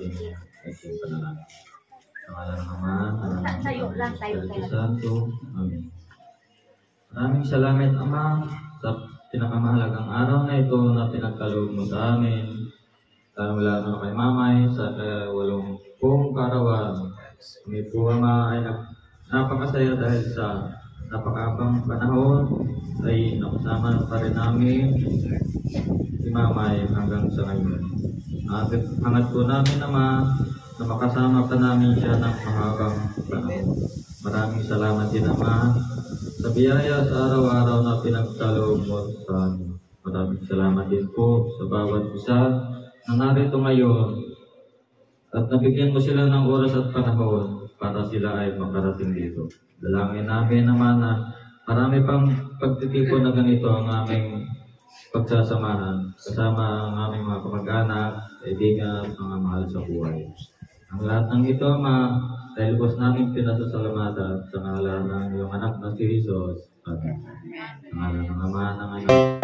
ating panalangin. Sa ngalan ng Ama, ng Espiritu Santo. Amen. Maraming salamat, Ama, sa pinakamahalagang araw na ito na pinagkaloob mo sa amin. Lalo-lalo na kay Mamay sa 80 karawan. Kami po, Ama, ay napakasaya dahil sa napakabang panahon ay nakasama pa rin namin si Mamay hanggang sa ngayon. Hangat po namin, Ama, na makasama pa namin siya ng mahabang panahon. Maraming salamat din, Ama, sa biyaya sa araw-araw na pinagkaloob mo sa amin. Maraming salamat din po sa bawat isa na narito ngayon at nabigyan mo sila ng oras at panahon para sila ay makarating dito. Dalangin namin naman na marami pang pagtitipon na ganito ang aming pagsasamahan kasama ang aming mga kamag-anak, kaibigan at mga mahal sa buhay. Ang lahat ng ito, Ama, dahil bus namin pinasasalamatan sa ngalan ng iyong anak na si Jesus. Amen. Sa ngalan ng Ama, ng Anak.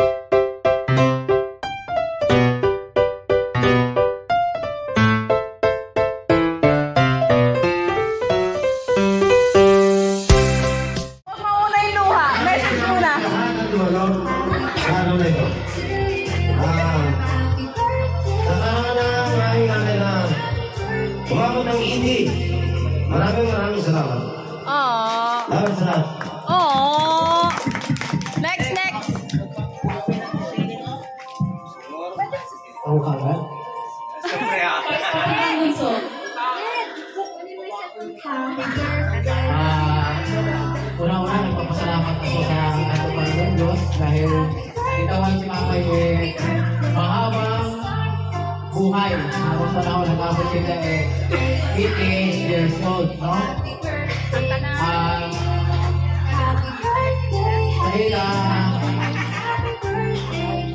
Maraming salamat. Maraming salamat. Next. Ang kagat? Una-una, nagpapasalamat ako sa ating Panginoon Diyos dahil itawan si Mamay mahabang buhay. Habang panahon, nag-abot sila 88 years old, no? Dahil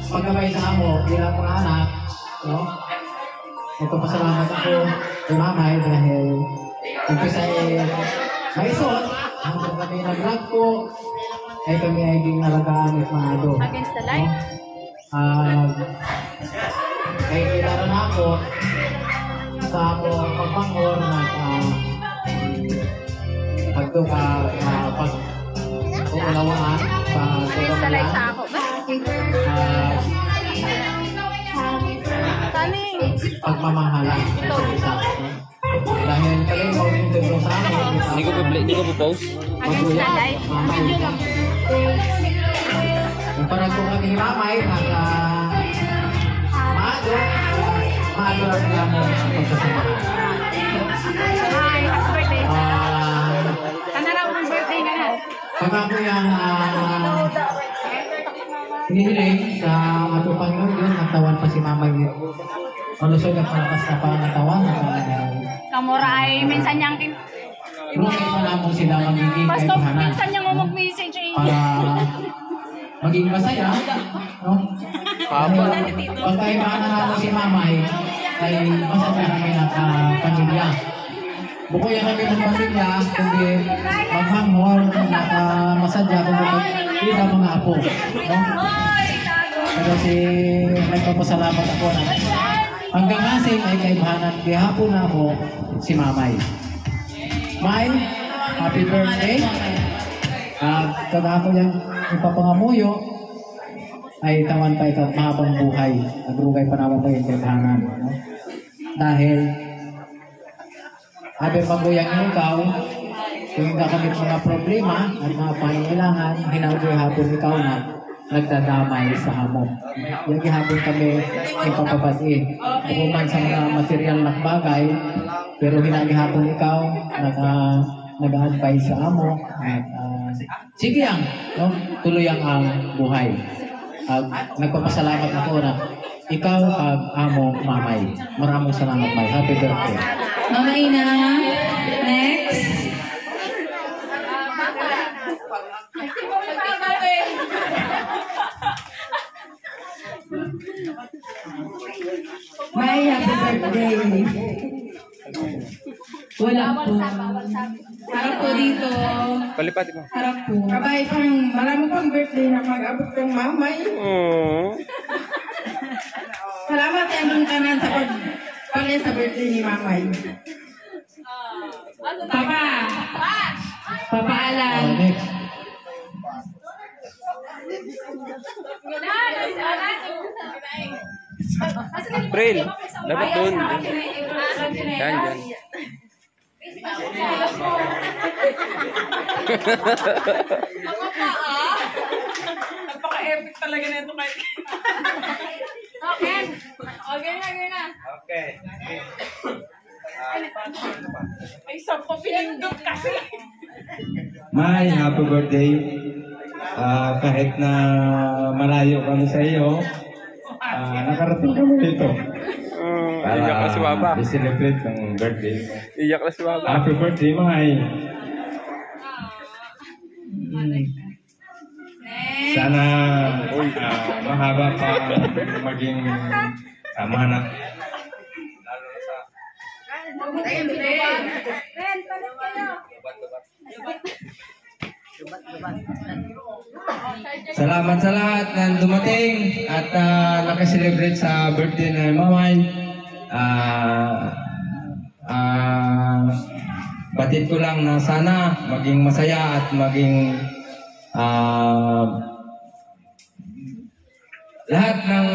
pagkabay sa amo, bilang mga anak, no? Nagpapasalamat ako kay Mamay dahil umpisa may suot, hanggang kami nag-vlog po, ay kami ay ginalagaan at mga Against the light? Ay kilala na ako sa ako pagpangor na pag-ulawaan Against the light sa ako ba? pagmamahalan sa isa. Dahil kayo mo yung tulong sa akin. Hindi ko po post. Against the light? Yung parang kung kami ni Mamay, maador ang lamang sa pagsasamahan. Hi, happy birthday. Kanaraw ng birthday na yan. Pagkako yung hinihiling sa ato Panginoon Diyos, nagtawan pa si Mamay. Malusog at malakas na pangatawan. Kamura ay minsan niyang Rungin mo lamang sila magiging Basta kaibiganan. minsan niyang mag-message eh. Para maging masaya, no? Pagkaibahan na natin si Mamay, ay masaya kami ng pamilya. Buko yan kami ng pamilya, kundi maghanghor, masadya, kundi magkita mga apo. No? Pero nagpapasalamat ako na hanggang ngasing ay kaibahanan, gihapon na ako si Mamay. May, happy birthday. Kagako yung ipapangamuyo ay tawan pa ikaw mahabang buhay. Nagrugay pa naman pa yung kaibahanan. No? Dahil habang maguyang ikaw, kung hindi kami mga problema at mga pangangailangan, hinanggoy hapon ikaw na nagdadamay sa hamon. Yung hapon kami ipapabatiin. Kuman sa mga material na bagay, pero hinagihapon ikaw, nag-advise sa amo, at sige ang, no? Tuloy ang buhay. Nagpapasalamat ako na ikaw ang amo, Mamay. Maraming salamat, May. Happy birthday. Mama Ina, next. May happy birthday. Wala po. Harap po dito. Palipati mo. Harap po. Kabay pang marami pang birthday na mag-abot kang Mamay. Salamat ang kanan sa Pangin sa birthday ni Mamay. Papa. Papa Alan. Next. April, dapat doon. Yan, yan. Napaka-epic talaga na ito kahit. Okay. Okay na. Okay. Ay, sampo pinindot kasi. May happy birthday. Kahit na malayo kami sa iyo, nakarating kami dito. Iyak na si Baba. I-celebrate ang birthday. Iyak na si Baba. Happy birthday, May. Sana mahaba pa maging mana. Lalo na sa salamat sa lahat na dumating at nakaselebrate sa birthday na Mamay. Batid ko lang na sana maging masaya at maging lahat ng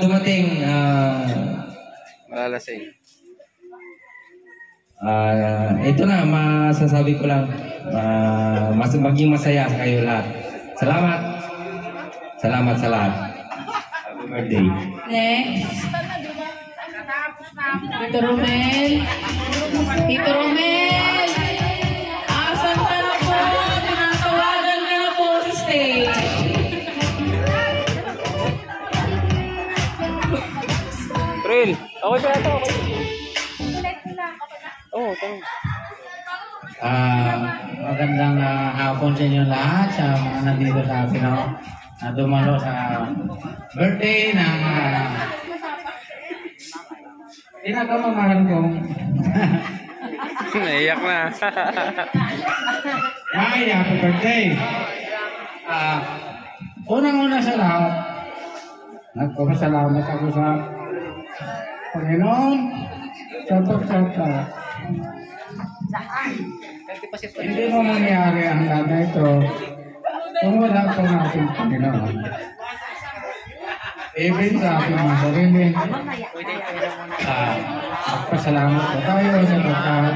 dumating Malalasing. ito na masasabi ko lang maging masaya sa kayo lahat. Salamat sa lahat. Happy birthday. Next. Tito Romel. Tito Romel. Asan ka na po? Tinatawagan ka na po sa stage. April, okay pa ito. Okay. Oo, tanong. Magandang hapon sa inyo lahat, sa mga nandito sa atin na dumalo sa birthday ng pinakamamahal kong Naiyak na. May happy birthday. Unang-una sa lahat, nagpapasalamat ako sa Panginoon sapagkat hindi mo mangyari ang lahat na ito kung wala po natin Panginoon. Even sa ating mga sarili, magpasalamat po tayo sapagkat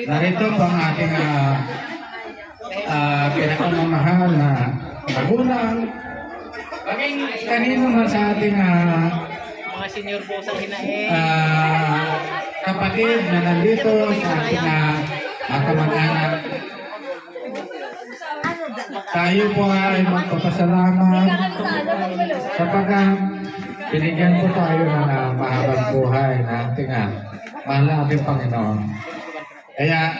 narito po ang ating pinakamamahal na magulang. Maging kanino man sa ating mga senior po sa kapatid na nandito sa ating kamag-anak. Tayo po ay magpapasalamat sapagkat binigyan po tayo ng mahabang buhay na ating mahal na ating Panginoon. Kaya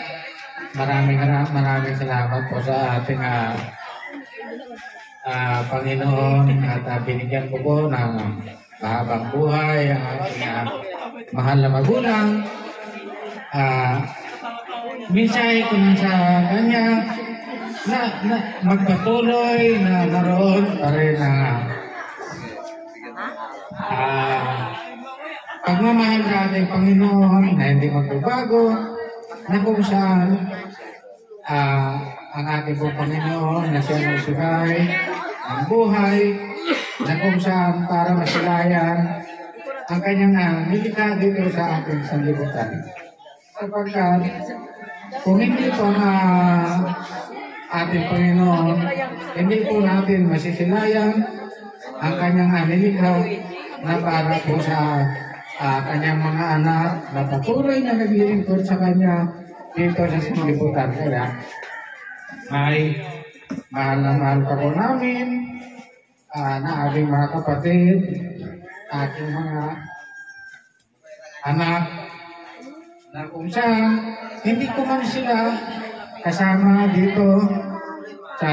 maraming salamat po sa ating Panginoon at binigyan ko po ng mahabang buhay ang ating mahal na magulang. Minsan ko na sa kanya na magpatuloy na naroon pa rin na pagmamahal sa ating Panginoon na hindi magbabago, na kung saan ang ating po Panginoon na siya nagsugay ang buhay, na kung saan para masilayan ang kanyang nilikha dito sa ating sanlibutan. Sapagkat kung hindi po ang ating Panginoon, hindi po natin masisilayan ang kanyang nilikha na para po sa kanyang mga anak na patuloy na naglilingkod sa kanya dito sa sanlibutan. Kaya ay mahal na mahal pa po namin na ating mga kapatid, ating mga anak, na kung saan hindi ko man sila kasama dito sa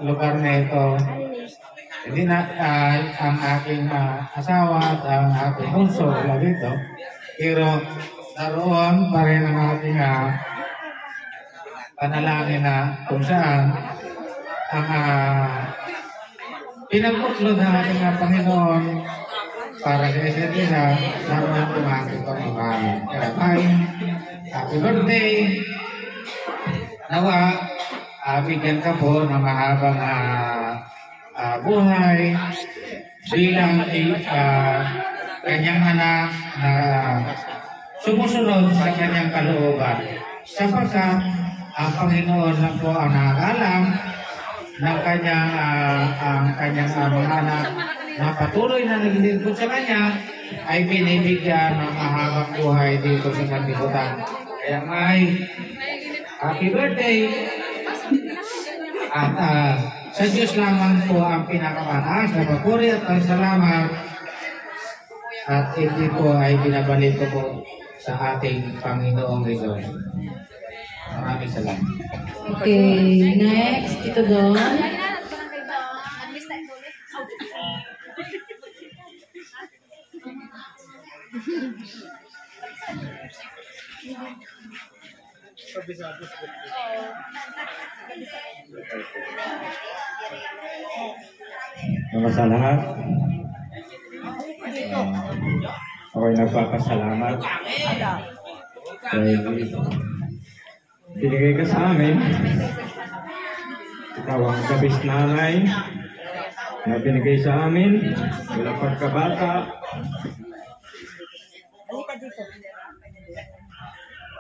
lugar na ito. Hindi na ang aking asawa at ang aking bunso wala dito. Pero naroon pa rin ang ating panalangin na kung saan ang pinagpuklo ng ating Panginoon para sa isa't isa, sama ang aking pagmamahal. Kaya tayo, happy birthday! Nawa, bigyan ka po ng mahabang buhay bilang kanyang anak na sumusunod sa kanyang kalooban. Sapagkat ang Panginoon lang po ang nakakalam ng kanyang mga anak na patuloy na naglilingkod sa kanya ay binibigyan ng mahabang buhay dito sa sanlibutan. Kaya may happy birthday! At sa Diyos lamang po ang pinakamataas na papuri at salamat. At ito po ay binabalik ko po sa ating Panginoong Hesus. Maraming salamat. Okay, next, Tito Don. Mga sa lahat, ako'y nagpapasalamat dahil binigay ka sa amin. Ikaw ang kabis nanay na binigay sa amin mula pagkabata.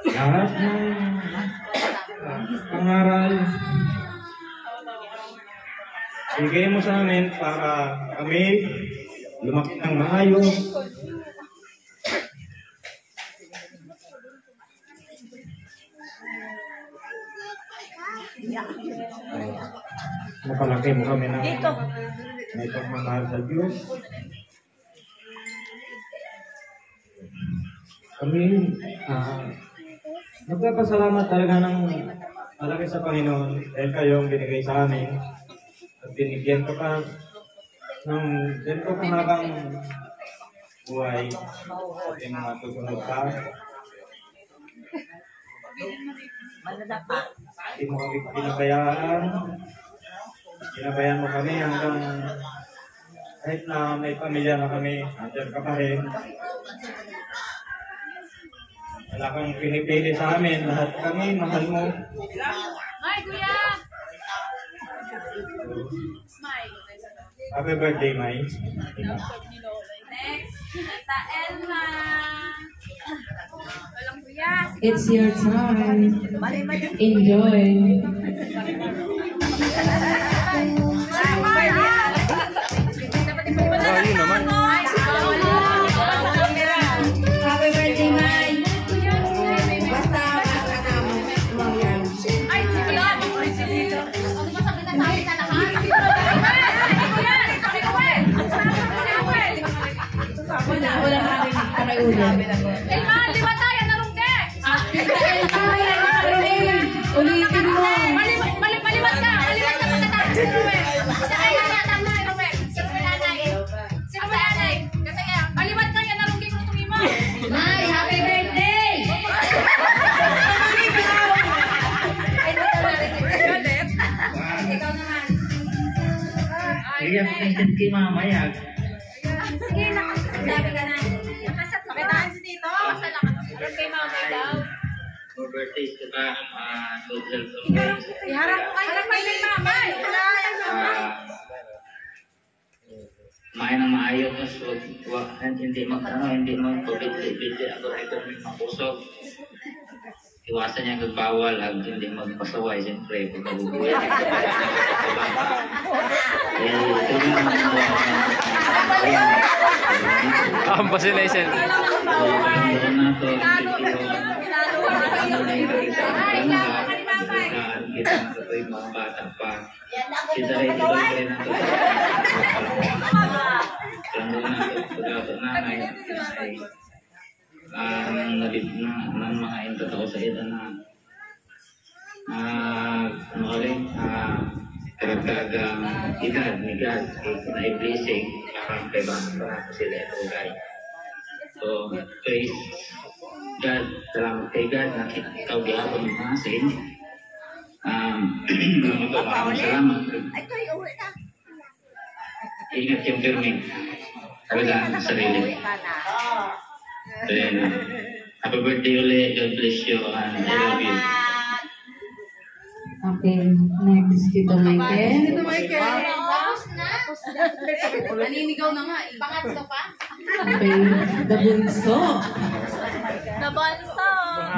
Lahat ng pangaral bigay mo sa amin para kami lumaki ng maayos. Napalaki mo kami ng may pagmamahal sa Diyos. Kami nagpapasalamat talaga ng malaki sa Panginoon dahil kayong binigay sa amin. At binigyan ko pa ng ganito kahabang buhay at yung mga susunod pa. Hindi mo kami pinabayaan. Pinabayaan mo kami hanggang kahit na may pamilya na kami, andyan ka pa rin. Wala kang pinipili sa amin. Lahat kami, mahal mo. Ay, kuya! Happy birthday, Mai. Next, Tita Elma. Walang kuya. It's your time. Enjoy. Ayun naman. Happy birthday, Mai. Basta Ay, sige lang. Ano ba sabi na tayo na lahat? wala kami pakaiulan. Elma, di ba tayo narungke? Ulitin mo. Maliwat ka pagkatapos si Ruel. Si Ruel tama, Ruel. Si Ruel anay. Si Ruel anay. Kasi maliwat ka yan narungke kung tumimo. Mai, happy birthday! Ikaw naman. Bigyan mo ng kay mamaya. Sige, nakasabi ka na. Nakasat na. Pakitaan si Tito. Masala ka. Alam kay mamay daw. For birthday ko ka, social Iharap mo kayo. Harap kayo kay mamay. Main ng maayos, hindi magpabiti ako ito magpusok. Iwasan niya nagbawal at hindi magpasaway, siyempre, pag nabubuhay. Ang pasilation. ng mga totoo sa ito na karagdagang edad ni God na i-blessing parang kay para sila ito guys. So, praise God, salamat kay God na ikaw gihapon ng masin. Maraming salamat. Ingat yung terming. Talaga, sarili. Then, happy birthday ulit. God bless you. And I love you. Okay, next, Tito Michael. Naninigaw na nga. Pangatlo pa? Okay, the bunso. Nabansa.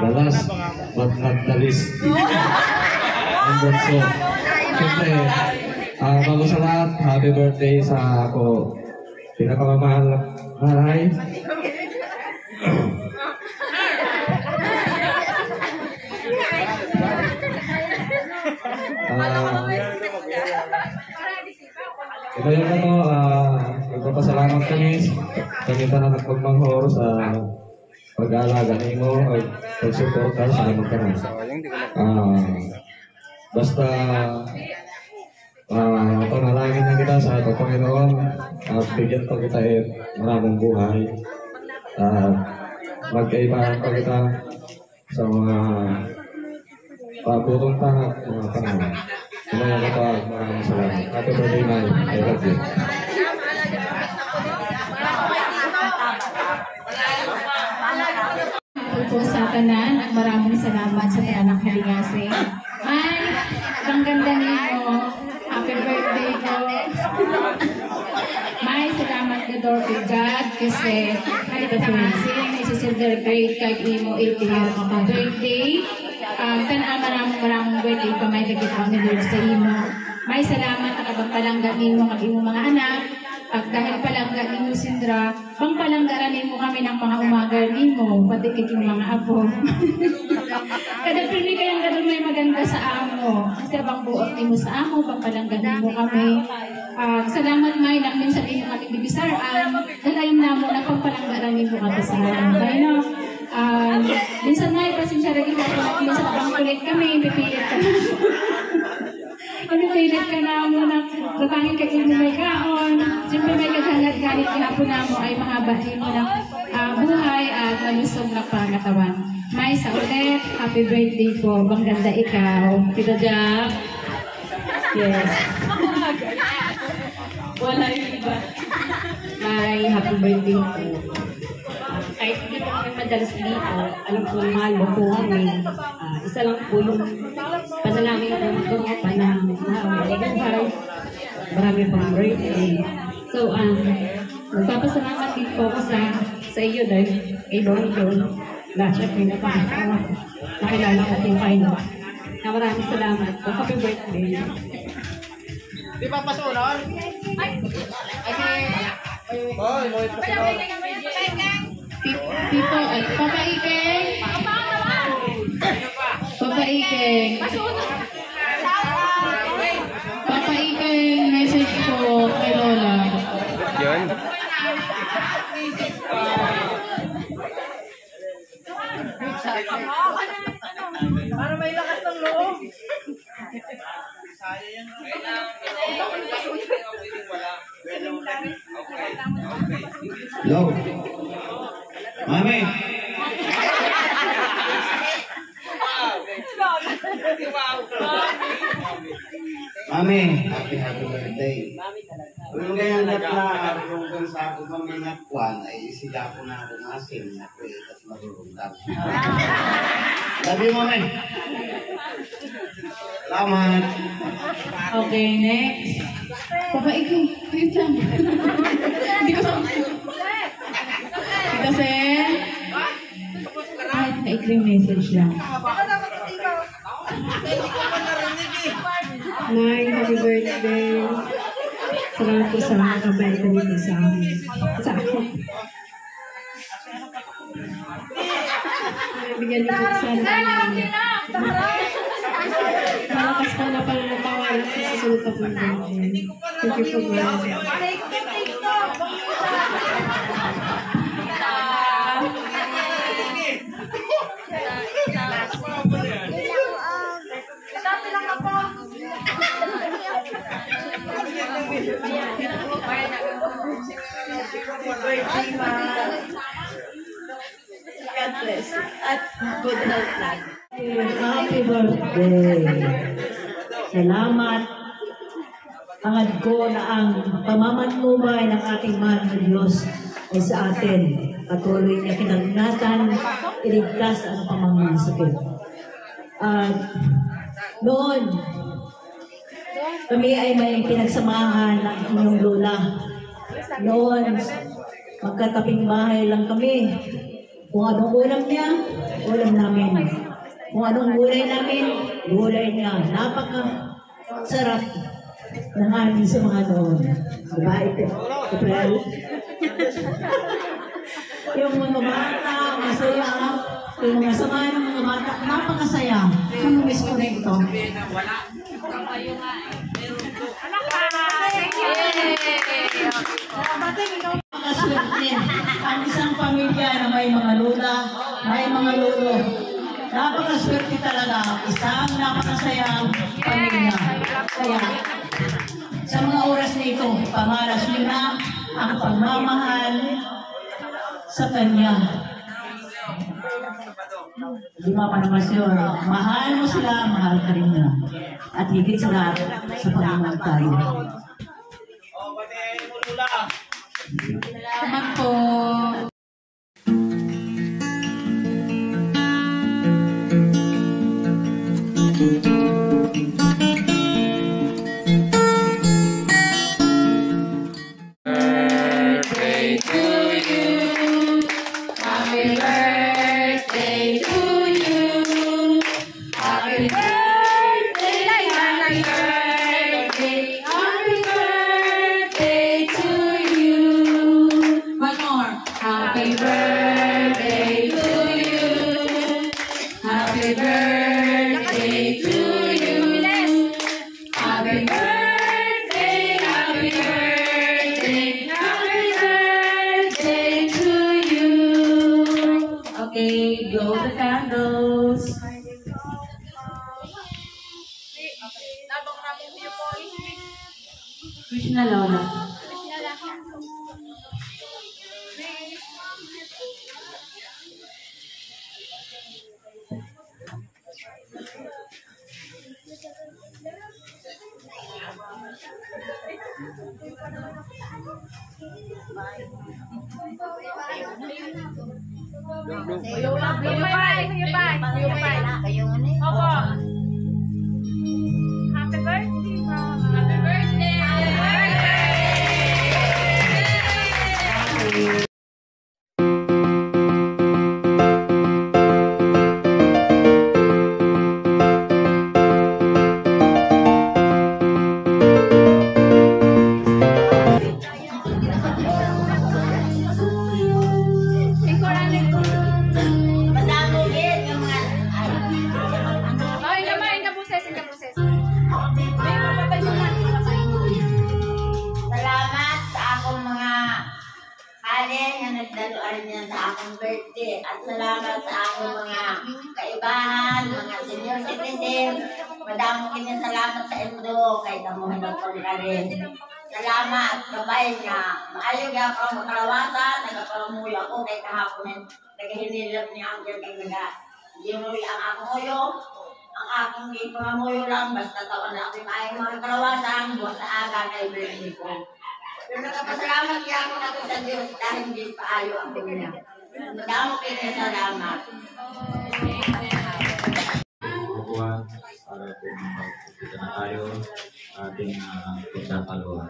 The last but not the least. Ang bunso. Siyempre, bago sa lahat, happy birthday sa ako. Pinakamamahal na nanay. Ito yung nagpapasalamat kami sa kita na nagpagmanghor sa pag-aalaga nimo o pag-suporta sa naman ka na. Basta panalangin na kita sa ato Panginoon at bigyan pa kita maraming buhay at magkaibahan pa kita sa mga pagputong tangat mga panahon. Kumaya ka pa, maraming salamat. Happy birthday, Nay. I love you. Po sa tanan, maraming salamat sa tanan ng Kalingase. Ay, ang ganda niyo. Happy birthday ko. May salamat ka daw kay God kasi may celebrate kay imo 80 years ka birthday. Maraming birthday pa may nagkita ni Lord sa imo. May salamat na kabagpalangga nimo ang imo mga anak. At dahil palangga nimo Sindra, pangpalanggaran nimo kami ng mga umaga nimo, pati kayong mga apo. Kada pili kayang ganun may maganda sa amo. Kasi bang buot nimo sa amo, pangpalangga nimo kami. Salamat may lang minsan inyong ating bibisaraan. Dalayon na mo na pangpalanggaran nimo kami sa amo. Kaya minsan na pasensya rin ako minsan bang kulit kami, pipilit ka na. Pipilit ka na mo na batangin ka kung may kaon. Siyempre may kaghangat-ganit kinapon na mo ay mahabahin mo ng buhay at malusog na pangatawan. May sa ulit, happy birthday po. Bang ganda ikaw. Tito Jack. Yes. Wala yung iba. May happy birthday po. Kahit hindi po kami madalas dito, alam ko mahal mo po kami. Isa lang po yung panalangin ko pa na buhay. Marami pang birthday. So, magpapasalamat din po ako sa iyo dahil kay Bonnie John. Lahat siya pinapakasawa. Nakilala ko yung kayo. Na maraming salamat po. Happy birthday. Di ba pasunod? Pipo, Papa Ikeng. Papa Ikeng. Papa Ikeng, message po kay Lola. Yun. Para may lakas ng loob. Hello. Mami. Mami, happy birthday. Kung ganyan na yung sa ako kami nakwan, ay sila ko na rumasin na ko at marurundang. Sabi mo, Mami. Salamat. Okay, next. Papa Ikeng, wait lang. Hindi ko sa... Kasi... Ay, naikling message lang. Nay, happy birthday. Salamat po sa mga kabait na dito sa amin. Sa ako. Bigyan niyo po sana namin. Malakas pa na pala natawaran sa susunod na po namin. Thank you po, God. God bless. At good health lang. Happy birthday. Salamat Hangad ko na ang pamamatnubay ng ating mahal na Diyos ay sa atin. Patuloy niya kinagingatan, iligtas ang pamamamasakit. At noon, kami ay may pinagsamahan ng inyong lola. Noon, magkataping bahay lang kami. Kung anong ulam niya, ulam namin. Kung anong gulay namin, gulay niya. Napaka-sarap ng aming sa mga noon. Diba? April? Yung mga bata, masaya. Yung mga sama ng mga bata, napakasaya. Namimiss ko rin ito. Napakaswerte ang isang pamilya na may mga lola, may mga lolo. Napakaswerte talaga. Isang napakasayang pamilya. Kaya, sa mga oras na ito, pangalas nyo na ang pagmamahal sa Kanya. Di mapanamasyon, mahal mo sila, mahal ka rin niya. At higit sa lahat, sa Panginoon tayo. Salamat po. Blow the candles. Krishna Lola. Happy birthday, Mama. Happy birthday. Happy birthday. birthday at salamat sa akong mga kaibahan, mga senior citizen. Madamo kini salamat sa indo kay kamo hinagpon ka rin. Salamat kabay nga maayo gyud ako makalawasan, nagapalamuyo ako kay kahapon nagahinilap ni Uncle kay naga. Ginuwi ang akong uyo, ang akong gipangamuyo lang basta taon na ako maayo mga kalawasan buhat sa aga kay birthday ko. Pero nagpasalamat kaya ako nato sa Diyos dahil hindi paayo ang niya. Madamo kini salamat. Buwan para po makapagpita na tayo ating pagkakaluan.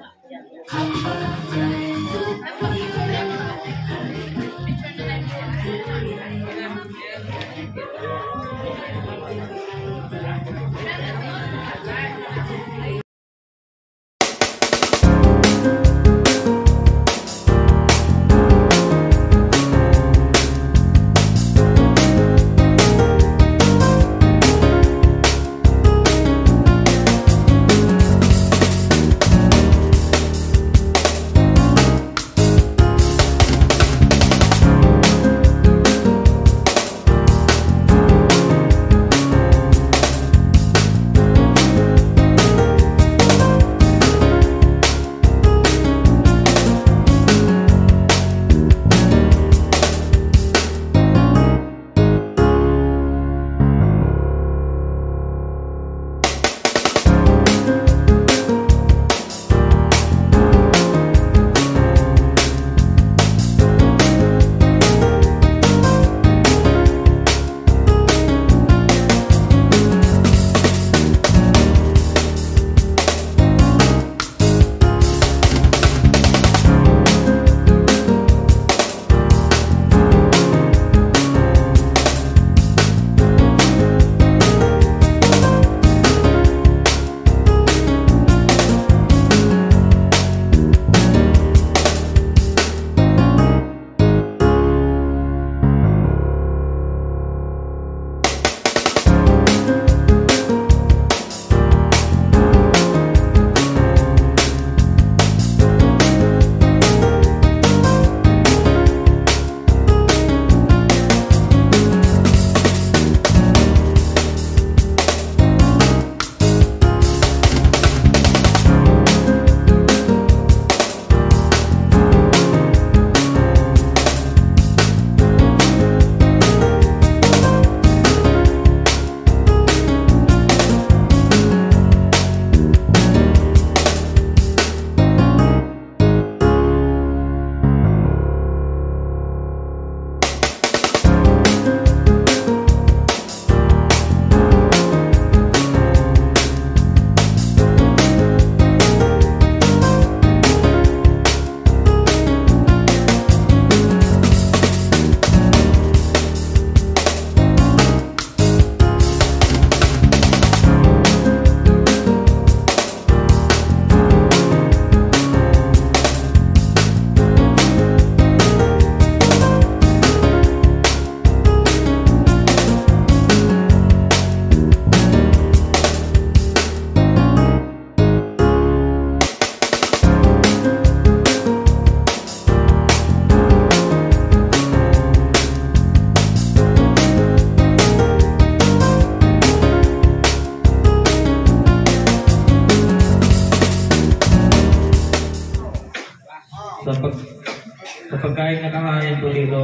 aming nakahain po dito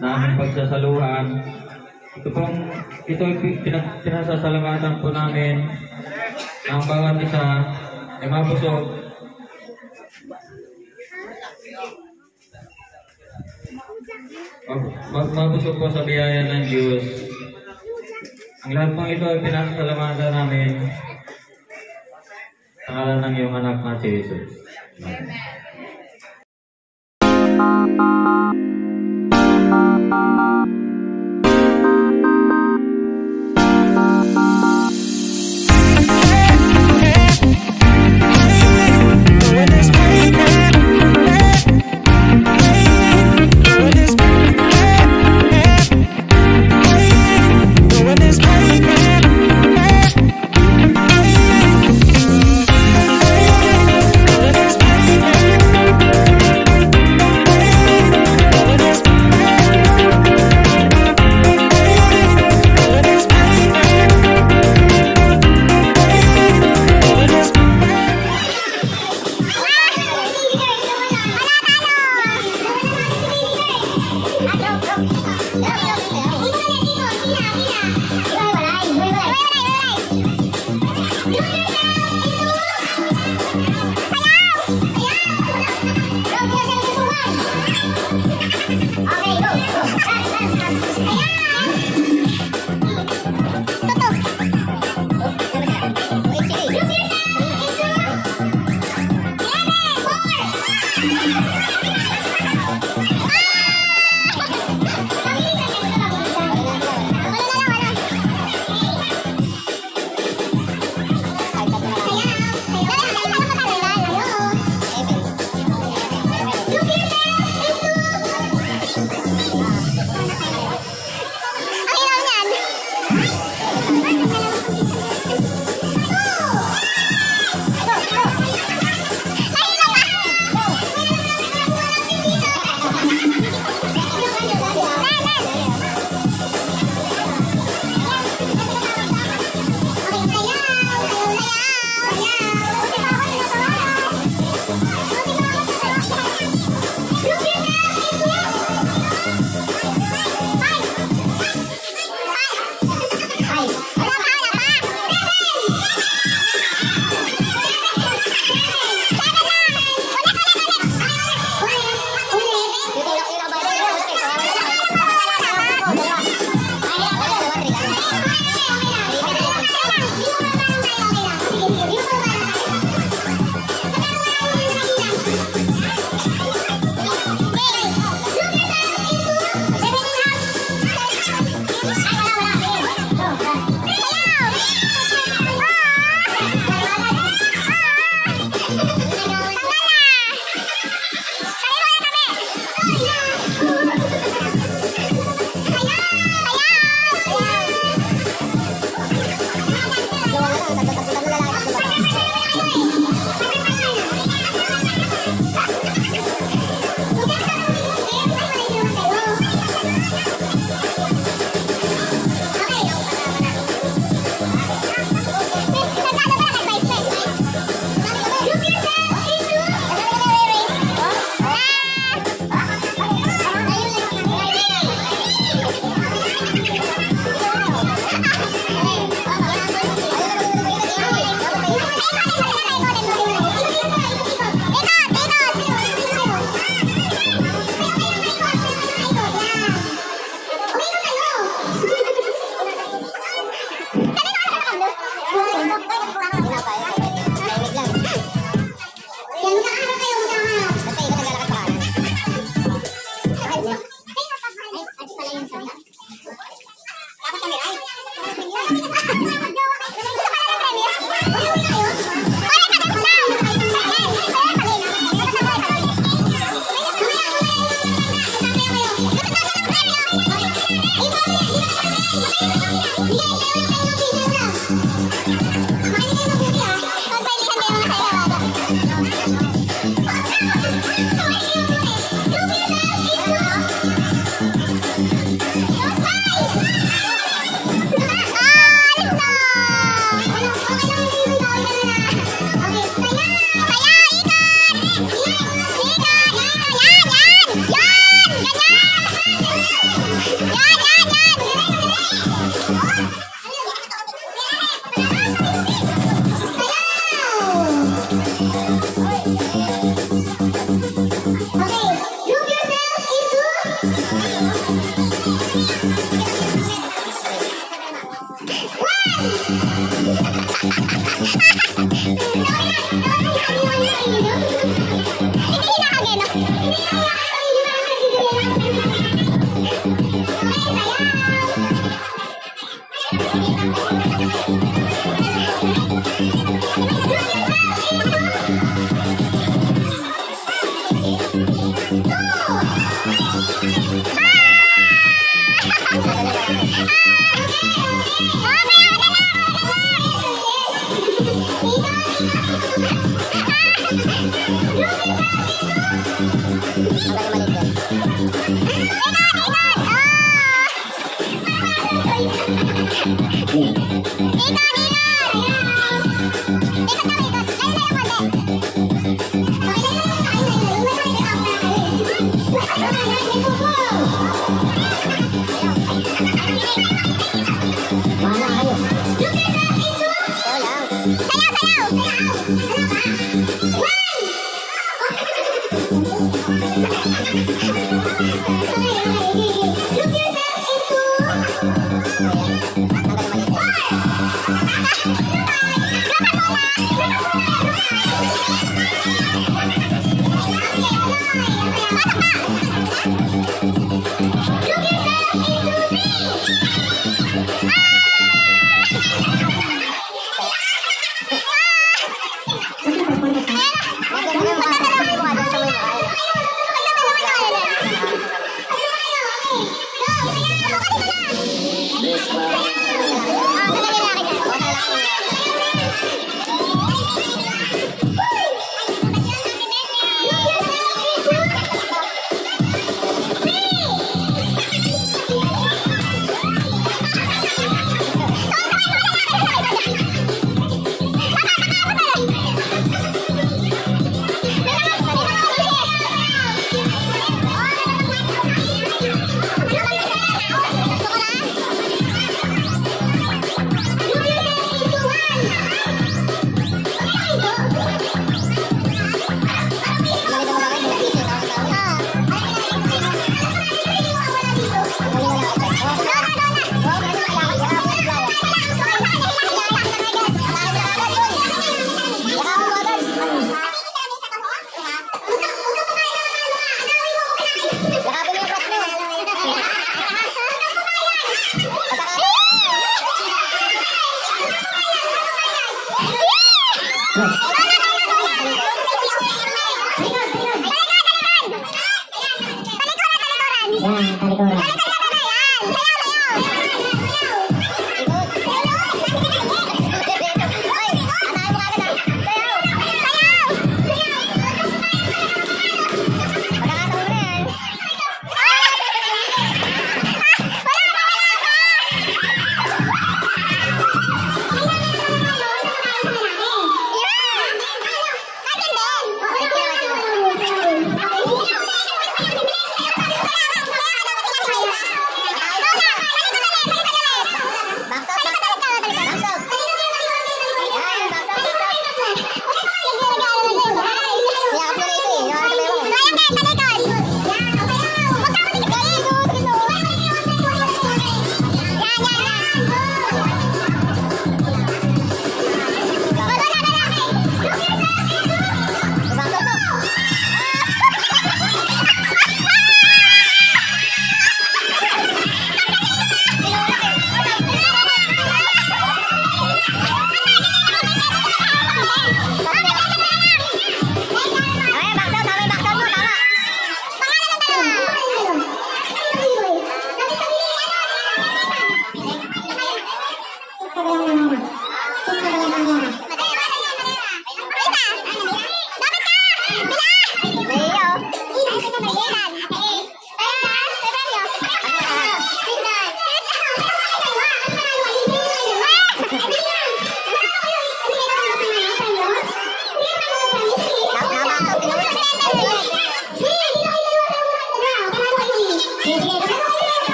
na aming pagsasaluhan. Ito pinasasalamatan po namin ang bawat isa ay mabusog. Mabusog po sa biyaya ng Diyos. Ang lahat po ito ay pinasasalamatan namin sa ngalan ng iyong anak na si Jesus. When it's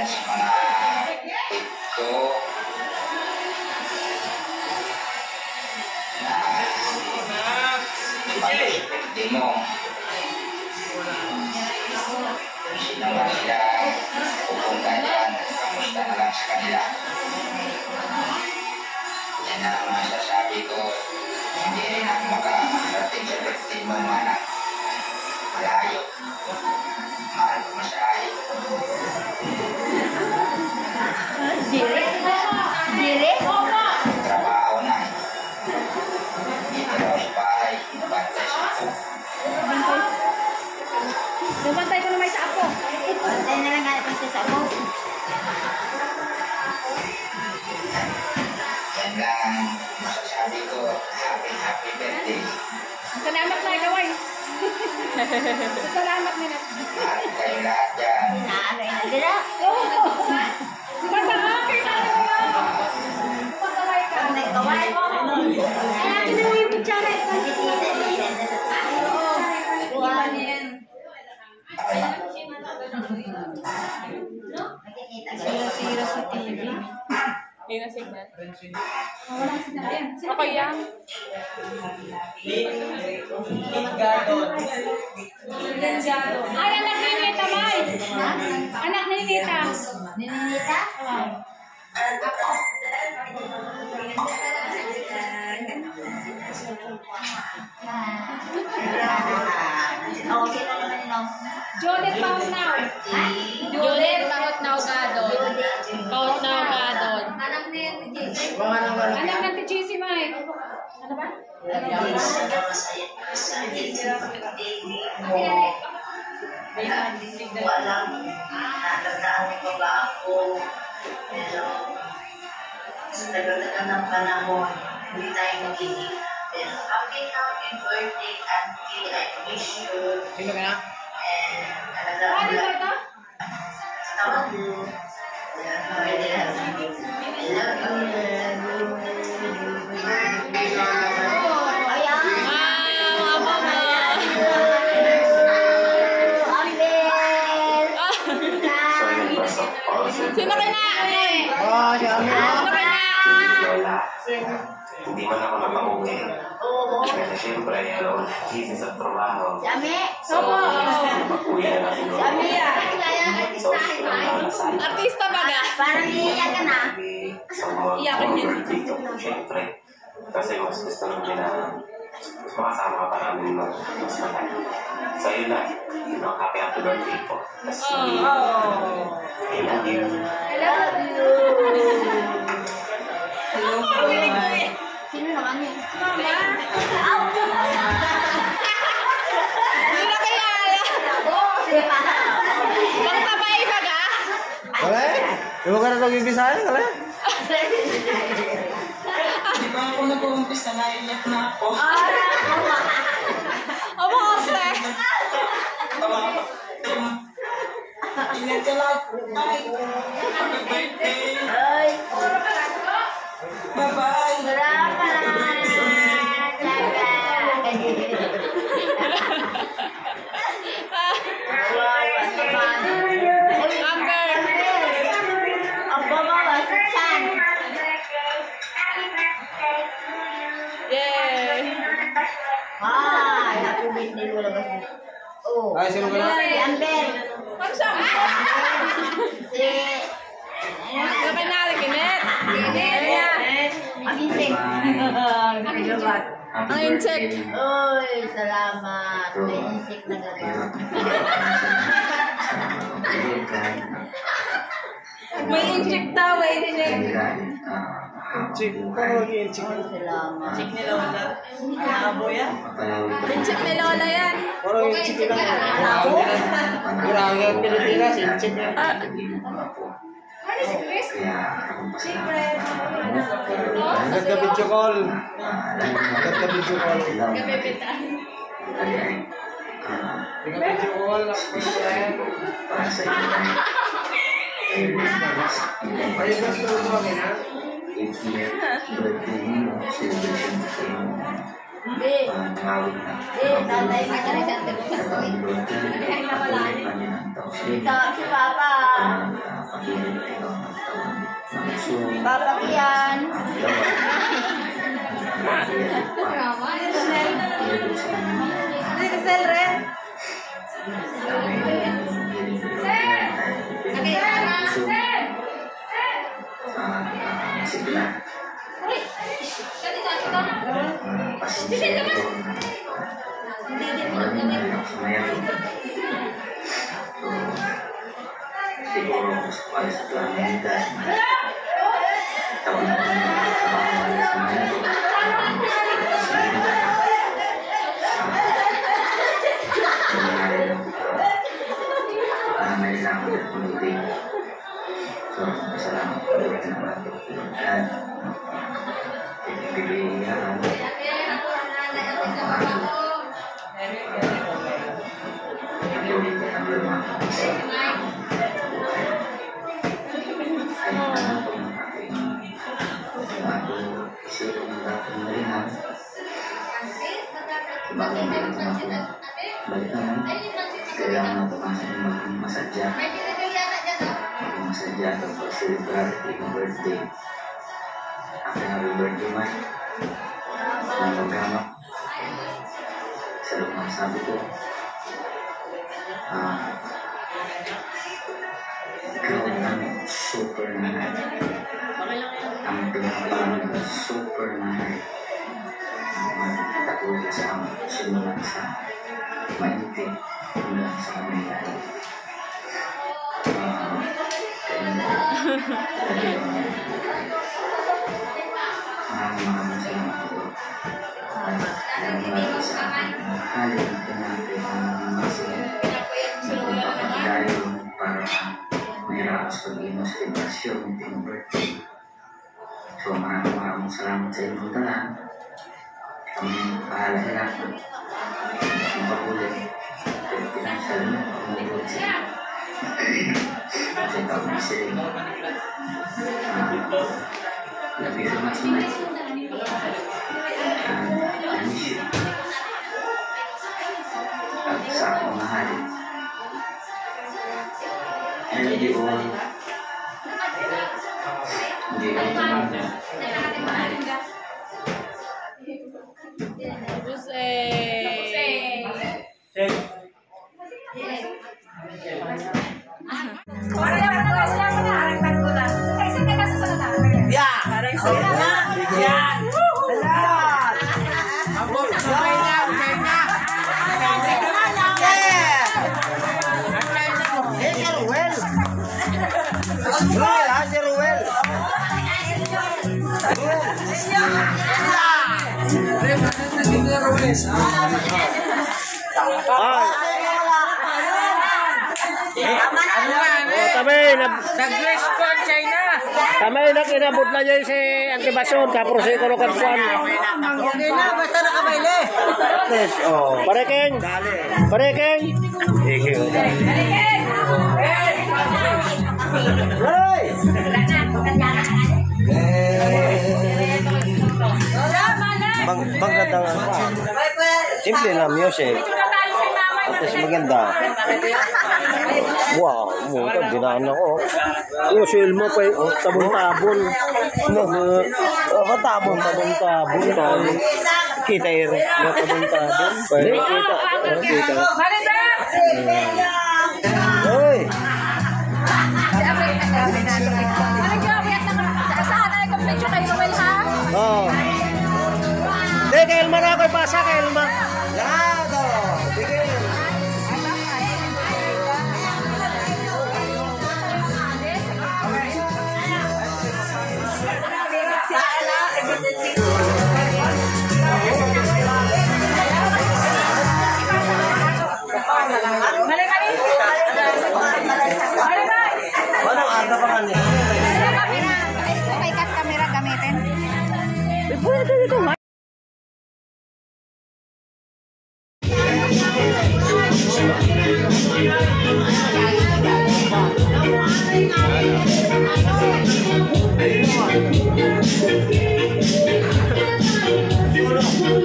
sa mga kapatid ko na pag-birthday mo. Kung sino ba sila pupunta dyan, kamusta na lang sa kanila. Yan na ang masasabi ko. Hindi rin ako makarating sa birthday mo, mga anak. Malayo. Mahal ko masahe. Trabaho na. Dito raw sa bahay, bantay sa ako. Bumantay ko naman sa apo. Bantay na lang natin sa ako. Yan lang ang masasabi ko. Happy birthday. Salamat na ikaw ay. Salamat nila. Mahal ko kayo lahat dyan. Naalay na sila. Pagkakakay na nila. Pagkakay ka. Pag nagkaway mo. Kaya kinuwi mo tsara. Kuha niya yan. Sira-sira sa TV. Hindi na signal. Walang signal yan. Okay yan. Ay, anak ni Nita, May. Anak ni Nita. Ninita? Oh, sino naman yun? Judith Pautnaw. Judith Pautnaw Gadon. Pautnaw Gadon. Anak ni JC. Anak ng TGC, May. Ano ba? Walang natataan ko ba ako. Pero sa tagal-tagal ng panahon, hindi tayo magiging. Pero happy birthday, Auntie. I wish you. Sino ka na? And Ano ba ito? tawag mo. Sino ka na? Oh, siya. Sino ka na? Hindi man ako nakauwi. Kasi siyempre, busy sa trabaho. Dami. So, mag-uwi na lang siguro. Dami. Artista ba ga? Parang iiyak ka na. Sa mga birthday ko, siyempre. Kasi mas gusto namin na mas makasama ka pa namin mas malaki. So, yun lang. Happy birthday po. I love you. I love you. Sino naman yun? Mama. Hindi na kaya. Bang tabay ba ga? Wala eh. Iba ka na nag-ibisahan, wala eh. Di ba ako nag-uumpisa na iyak na ako? Aba, kasi. Ilan ka lang. Happy birthday. Ay. Bye-bye. Salamat. Ang babawa sa chan. Yay! Ay, happy birthday mo lang kasi. Oh. Ay, sino ka na? Si Amber. Si... Ano ka na? Kinet? Kinet! Ang insek. Ang insect. Uy, salamat. May insek na gano'n. May inject daw, eh. Chick. Parang mag-i-chick. Salamat. Chick ni Lola. Alabo yan. Inject ni Lola yan. Parang i-chick lang. Grabe ang Pilipinas, i-chick lang. Ano si Chris? Secret. Agad ka video call. Agad ka video call. Kapipitan. Agad video call. Ay, gusto mo ba, Mina? Pangawit na. Tatay ka na rin sa Dito, si Papa. Papa Kian. Sel, Ren. Siguro para sa planeta may lang ulit. So, salamat po ulit naman at ibigay kailangan natin maging masadya at pag-celebrate yung birthday. Happy birthday, man. Ang programa. Sa lumang sabi ko, ikaw ang super nanay. Ang pinakapalang super nanay. Magtatuloy sa amin. Simulan sa mainti. Mula sa amin tayo. Maraming salamat po. Dahil sa akin, halin natin ang masaya dahil para mahirap sa pag-inos sa liberasyon ng team birthday. So maraming salamat sa inyong tanan. Kami pahala lahat ng pag-ulit. Kaya pinasal mo ang ulit siya. Kasi ikaw na sila. Love you so much, Mike. And I miss you. At sa akong mahalin. I love you all. Hindi ka tumangin. Nag-dress ko ang China. Kamay na kinabot na niya si Antibasyon. Tapos si Kuro Kansuan. Okay na, basta nakabaile. Parekeng. Parekeng. Magandang simple na music. At least maganda. Wow, muta, dinaan ako. Yung silmo pa yung tabon-tabon. Tabon. Kita yun. Tabon-tabon. Kita. Hey! Oh. Kay Elma na ako ipasa kay Elma. Lado! Sige! Walang aga pa nga Okay, cut camera gamitin. Pwede dito nga.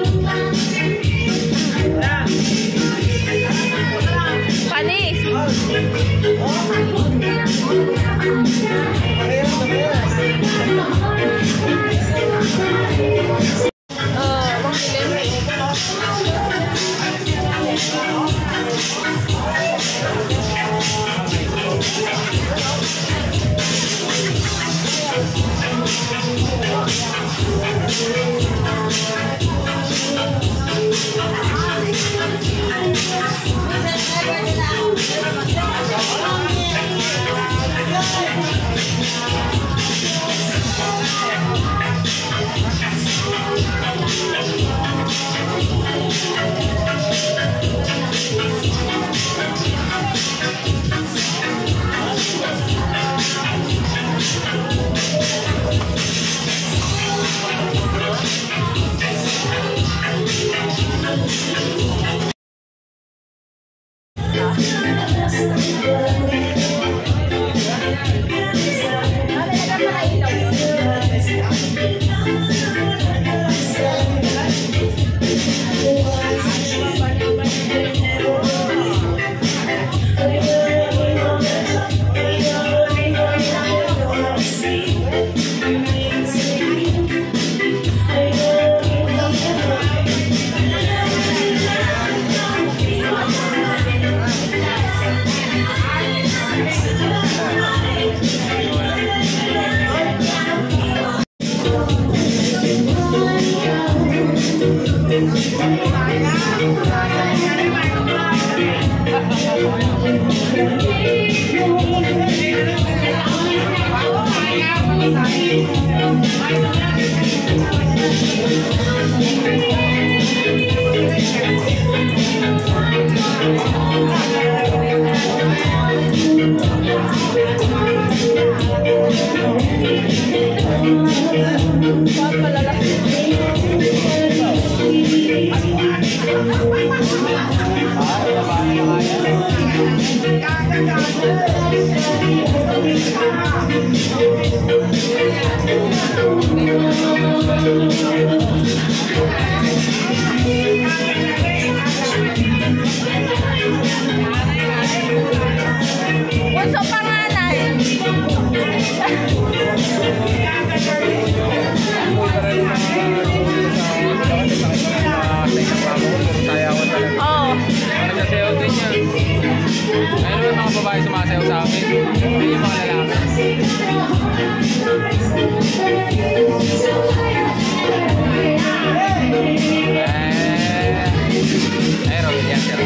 Thank you. Bunso panganay. Oo. Nagsasayaw din yan. Ngayon naman mga babae sumasayaw sa amin. Hindi yung mga lalaki. Robin yan, sir.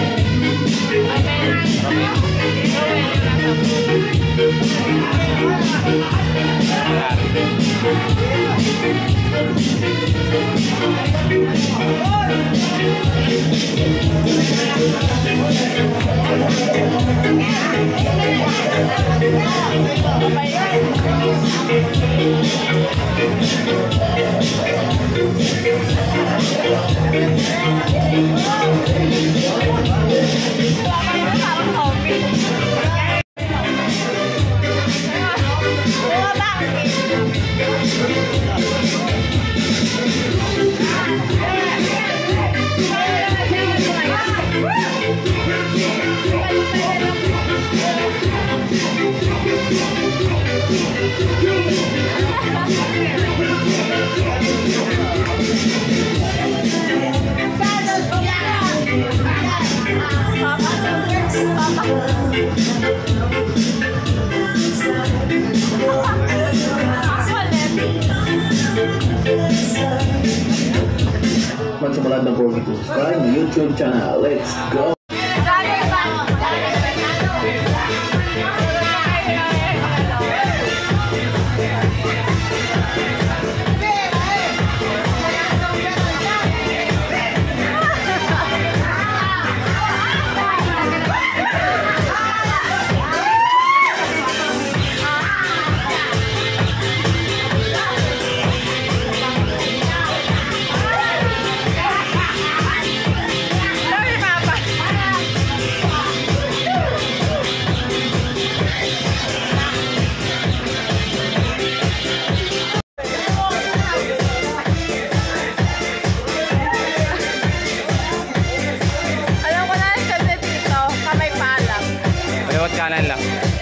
Magsimula ng forget to subscribe to YouTube channel. Let's go! Alam ko na yung saglit dito, kamay paalam. Baliwat kanan lang.